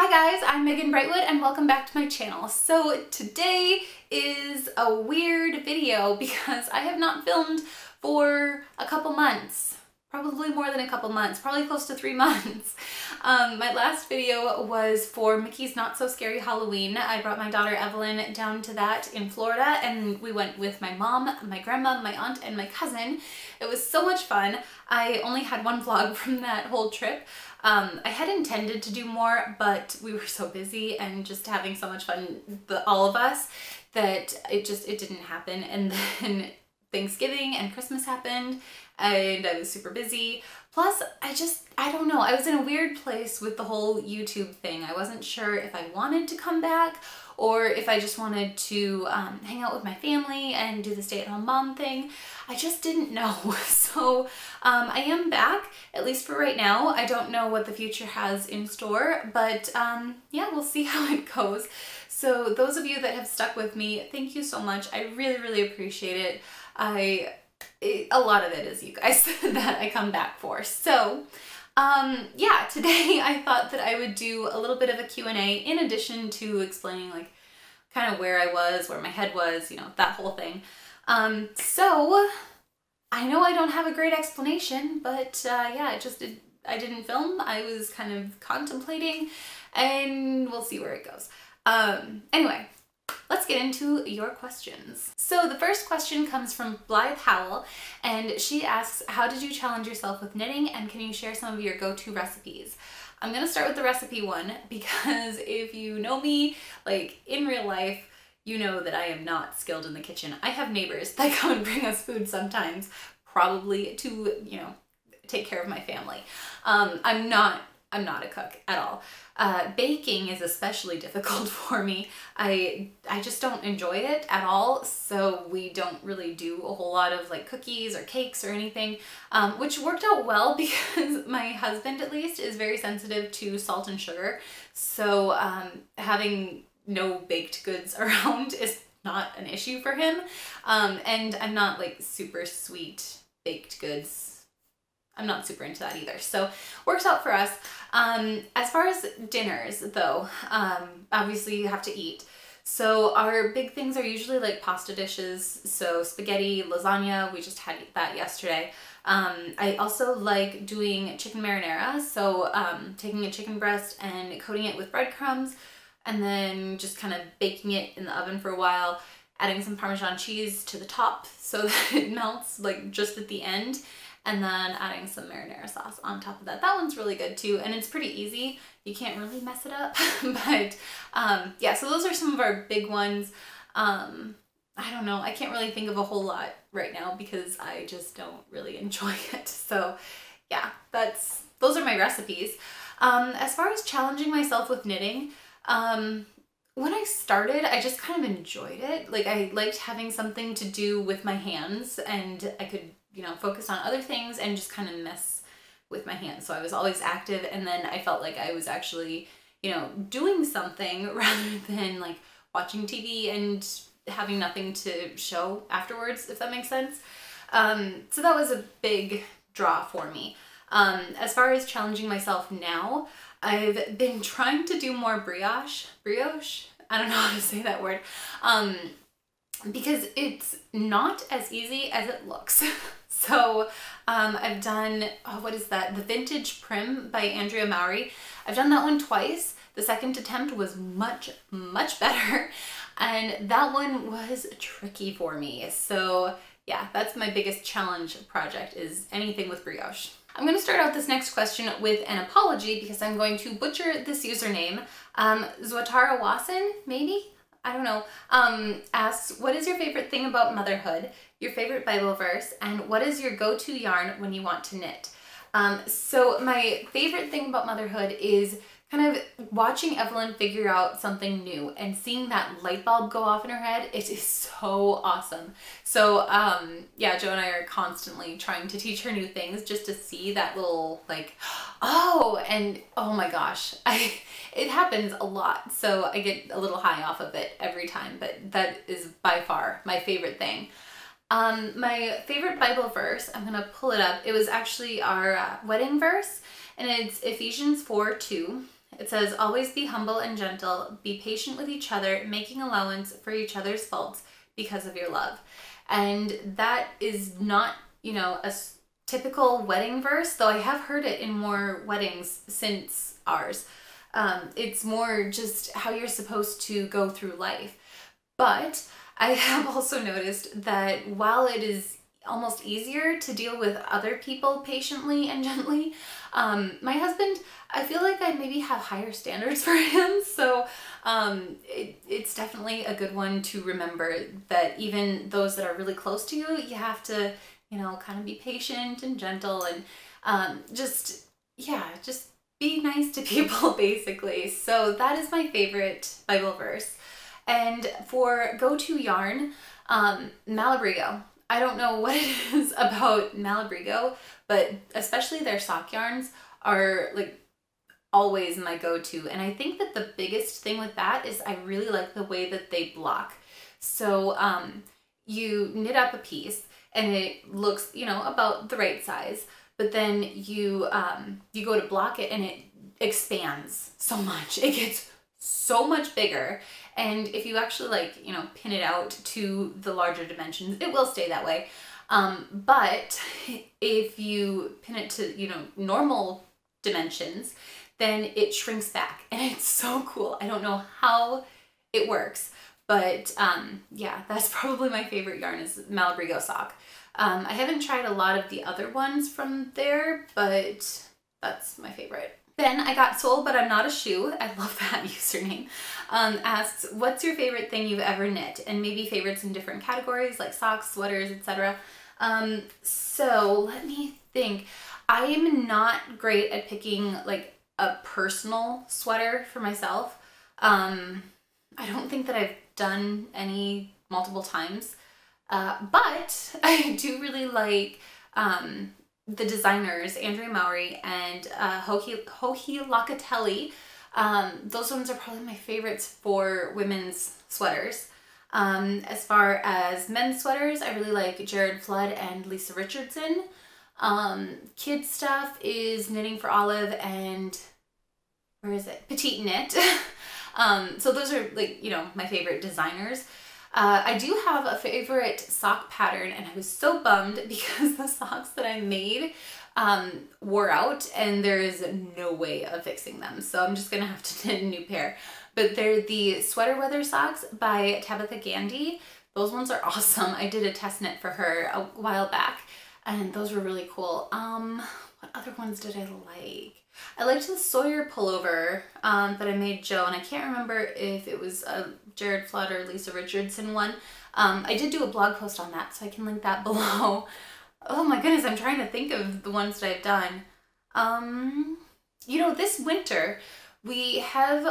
Hi guys, I'm Megan Brightwood and welcome back to my channel. So today is a weird video because I have not filmed for a couple months. Probably more than a couple months, probably close to 3 months. My last video was for Mickey's Not So Scary Halloween. I brought my daughter Evelyn down to that in Florida and we went with my mom, my grandma, my aunt, and my cousin. It was so much fun. I only had one vlog from that whole trip. I had intended to do more, but we were so busy and just having so much fun, all of us, that it didn't happen. And then Thanksgiving and Christmas happened and I was super busy. Plus, I don't know, I was in a weird place with the whole YouTube thing. I wasn't sure if I wanted to come back or if I just wanted to hang out with my family and do the stay-at-home mom thing. I just didn't know. So I am back, at least for right now. I don't know what the future has in store, but yeah, we'll see how it goes. So those of you that have stuck with me, thank you so much. I really, really appreciate it. A lot of it is you guys that I come back for. So yeah, today I thought that I would do a little bit of a Q&A in addition to explaining like kind of where I was, where my head was, you know, that whole thing. So I know I don't have a great explanation, but yeah, I didn't film. I was kind of contemplating and we'll see where it goes. Anyway, let's get into your questions. So the first question comes from Blythe Howell, and she asks, how did you challenge yourself with knitting, and can you share some of your go-to recipes? I'm gonna start with the recipe one because if you know me, like in real life, you know that I am not skilled in the kitchen. I have neighbors that come and bring us food sometimes, probably to, you know, take care of my family. I'm not a cook at all. Baking is especially difficult for me. I just don't enjoy it at all, so we don't really do a whole lot of like cookies or cakes or anything, which worked out well because my husband at least is very sensitive to salt and sugar, so having no baked goods around is not an issue for him, and I'm not like super sweet baked goods. I'm not super into that either, so works out for us. As far as dinners though, obviously you have to eat. So our big things are usually like pasta dishes, so spaghetti, lasagna, we just had that yesterday. I also like doing chicken marinara, so taking a chicken breast and coating it with breadcrumbs and then just kind of baking it in the oven for a while, adding some Parmesan cheese to the top so that it melts like just at the end, and then adding some marinara sauce on top of that. That one's really good too, and it's pretty easy. You can't really mess it up, but yeah, so those are some of our big ones. I don't know, I can't really think of a whole lot right now because I just don't really enjoy it. So yeah, those are my recipes. As far as challenging myself with knitting, when I started, I just kind of enjoyed it. Like I liked having something to do with my hands and I could, you know, focus on other things and just kind of mess with my hands. So I was always active, and then I felt like I was actually, you know, doing something rather than like watching TV and having nothing to show afterwards, if that makes sense. So that was a big draw for me. As far as challenging myself now, I've been trying to do more brioche, I don't know how to say that word, because it's not as easy as it looks. So I've done, oh, what is that? The Vintage Prim by Andrea Mowry. I've done that one twice. The second attempt was much, much better. And that one was tricky for me. So yeah, that's my biggest challenge project, is anything with brioche. I'm going to start out this next question with an apology because I'm going to butcher this username. Zwatara Wasson, maybe? I don't know, asks, what is your favorite thing about motherhood, your favorite Bible verse, and what is your go-to yarn when you want to knit? So my favorite thing about motherhood is kind of watching Evelyn figure out something new and seeing that light bulb go off in her head. It is so awesome. So yeah, Joe and I are constantly trying to teach her new things just to see that little like, oh, and oh my gosh, it happens a lot. So I get a little high off of it every time, but that is by far my favorite thing. My favorite Bible verse, I'm gonna pull it up. It was actually our wedding verse, and it's Ephesians 4:2. It says, always be humble and gentle, be patient with each other, making allowance for each other's faults because of your love. And that is not, you know, a typical wedding verse, though I have heard it in more weddings since ours. It's more just how you're supposed to go through life. But I have also noticed that while it is almost easier to deal with other people patiently and gently, my husband, I feel like I maybe have higher standards for him. So it's definitely a good one to remember, that even those that are really close to you, you have to, you know, kind of be patient and gentle, and just be nice to people, basically. So that is my favorite Bible verse. And for go-to yarn, Malabrigo. I don't know what it is about Malabrigo, but especially their sock yarns are like always my go-to. And I think that the biggest thing with that is I really like the way that they block. So you knit up a piece and it looks, you know, about the right size, but then you go to block it and it expands so much. It gets so much bigger. And if you actually, like, you know, pin it out to the larger dimensions, it will stay that way. But if you pin it to, you know, normal dimensions, then it shrinks back, and it's so cool. I don't know how it works, but yeah, that's probably my favorite yarn, is Malabrigo sock. I haven't tried a lot of the other ones from there, but that's my favorite. Then I got Soul But I'm Not a Shoe, I love that username, asks, what's your favorite thing you've ever knit? And maybe favorites in different categories like socks, sweaters, etc. So let me think. I am not great at picking like a personal sweater for myself. I don't think that I've done any multiple times, but I do really like the designers, Andrea Mowry and Hohi Locatelli. Those ones are probably my favorites for women's sweaters. As far as men's sweaters, I really like Jared Flood and Lisa Richardson. Kids stuff is Knitting for Olive and, where is it? Petite Knit. So those are, like, you know, my favorite designers. I do have a favorite sock pattern, and I was so bummed because the socks that I made wore out and there is no way of fixing them. So I'm just gonna have to knit a new pair. But they're the Sweater Weather socks by Tabitha Gandy. Those ones are awesome. I did a test knit for her a while back, and those were really cool. What other ones did I like? I liked the Sawyer pullover that I made Joe, and I can't remember if it was a Jared Flood or Lisa Richardson one. I did do a blog post on that, so I can link that below. Oh my goodness, I'm trying to think of the ones that I've done. You know, this winter we have,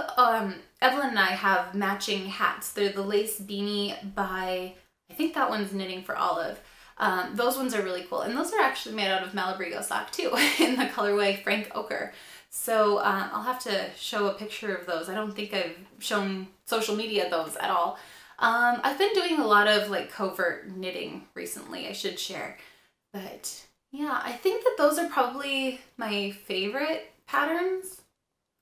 Evelyn and I have matching hats. They're the lace beanie by, I think that one's Knitting for Olive. Those ones are really cool, and those are actually made out of Malabrigo sock too, in the colorway Frank Ochre. So I'll have to show a picture of those. I don't think I've shown social media those at all. I've been doing a lot of like covert knitting recently, I should share. But yeah, I think that those are probably my favorite patterns,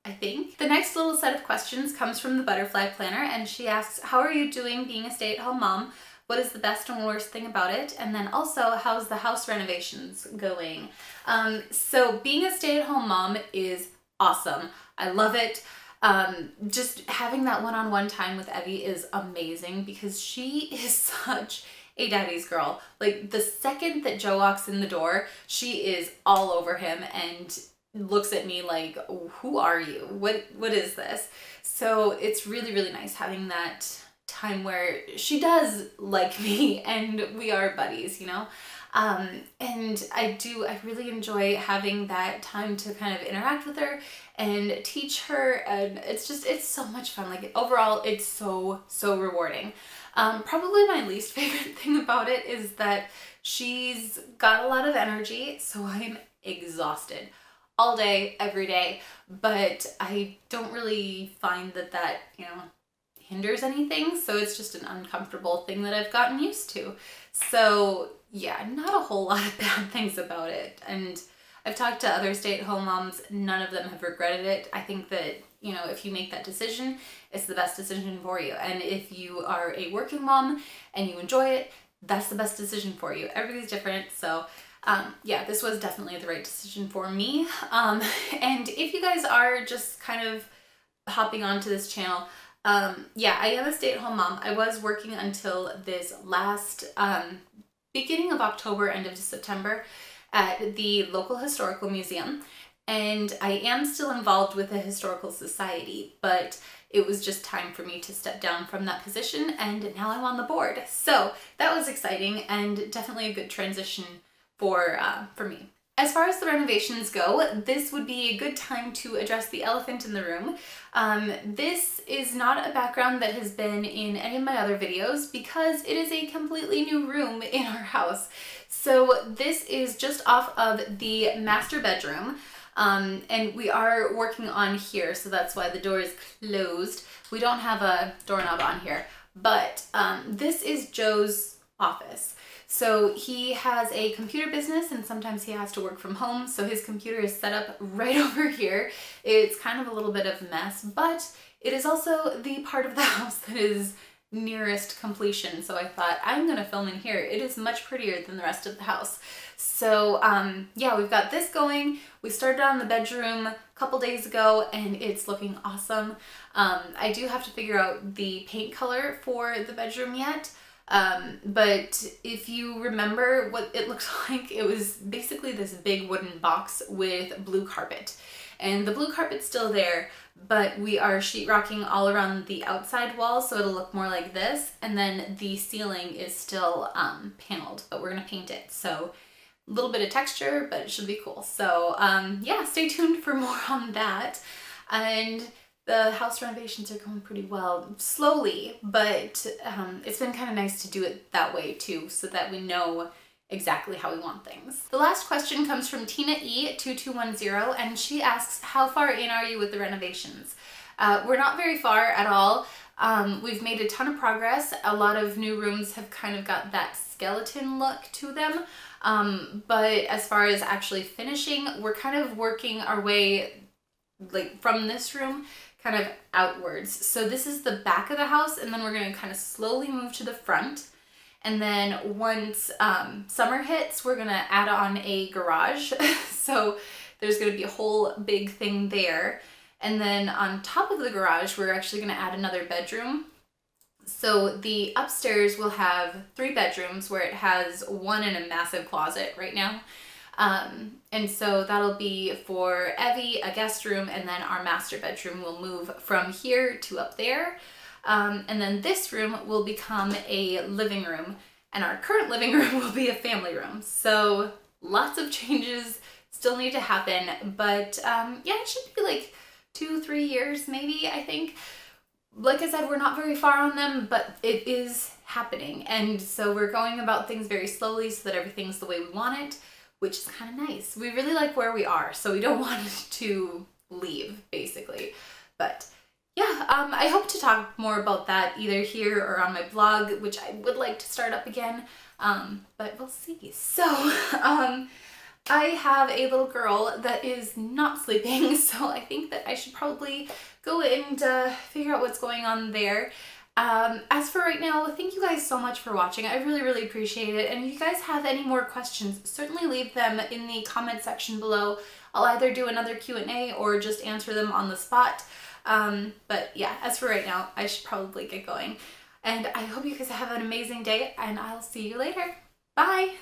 I think. The next little set of questions comes from the Butterfly Planner, and she asks, how are you doing being a stay-at-home mom? What is the best and worst thing about it? And then also, how's the house renovations going? So being a stay-at-home mom is awesome. I love it. Just having that one-on-one time with Evie is amazing because she is such a daddy's girl. Like, the second that Joe walks in the door, she is all over him and looks at me like, who are you? What is this? So it's really, really nice having that time where she does like me and we are buddies, you know? And I really enjoy having that time to kind of interact with her and teach her, and it's so much fun. Like, overall, it's so rewarding. Probably my least favorite thing about it is that she's got a lot of energy, so I'm exhausted all day, every day, but I don't really find that, you know, hinders anything, so it's just an uncomfortable thing that I've gotten used to. So yeah, not a whole lot of bad things about it, and I've talked to other stay-at-home moms, none of them have regretted it. I think that you know, if you make that decision, it's the best decision for you. And if you are a working mom and you enjoy it, that's the best decision for you. Everybody's different. So yeah, this was definitely the right decision for me. And if you guys are just kind of hopping onto this channel, yeah, I am a stay-at-home mom. I was working until this last beginning of October, end of September at the local historical museum. And I am still involved with the historical society, but it was just time for me to step down from that position, and now I'm on the board. So that was exciting and definitely a good transition for me. As far as the renovations go, this would be a good time to address the elephant in the room. This is not a background that has been in any of my other videos because it is a completely new room in our house. So this is just off of the master bedroom. And we are working on here, so that's why the door is closed. We don't have a doorknob on here, but this is Joe's office. So he has a computer business and sometimes he has to work from home, so his computer is set up right over here. It's kind of a little bit of a mess, but it is also the part of the house that is nearest completion, so I thought I'm gonna film in here. It is much prettier than the rest of the house. So yeah, we've got this going. We started on the bedroom a couple days ago and it's looking awesome. I do have to figure out the paint color for the bedroom yet, but if you remember what it looks like, it was basically this big wooden box with blue carpet. And the blue carpet's still there, but we are sheetrocking all around the outside wall, so it'll look more like this. And then the ceiling is still paneled, but we're gonna paint it. So a little bit of texture, but it should be cool. So yeah, stay tuned for more on that. And the house renovations are going pretty well, slowly, but it's been kind of nice to do it that way too, so that we know exactly how we want things. The last question comes from Tina E2210, and she asks, how far in are you with the renovations? We're not very far at all. We've made a ton of progress. A lot of new rooms have kind of got that skeleton look to them. But as far as actually finishing, we're kind of working our way like from this room kind of outwards. So this is the back of the house, and then we're going to kind of slowly move to the front. And then once summer hits, we're going to add on a garage. So there's going to be a whole big thing there. And then on top of the garage, we're actually going to add another bedroom. So the upstairs will have 3 bedrooms, where it has 1 in a massive closet right now. And so that'll be for Evie, a guest room, and then our master bedroom will move from here to up there. And then this room will become a living room, and our current living room will be a family room. So lots of changes still need to happen, but yeah, it should be like 2-3 years maybe, I think. Like I said, we're not very far on them, but it is happening. And so we're going about things very slowly so that everything's the way we want it, which is kind of nice. We really like where we are, so we don't want it to leave, basically. But yeah, I hope to talk more about that either here or on my blog, which I would like to start up again, but we'll see. So I have a little girl that is not sleeping, so I think that I should probably go and figure out what's going on there. As for right now, thank you guys so much for watching. I really, really appreciate it. And if you guys have any more questions, certainly leave them in the comment section below. I'll either do another Q&A or just answer them on the spot. But yeah, as for right now, I should probably get going. And I hope you guys have an amazing day, and I'll see you later. Bye!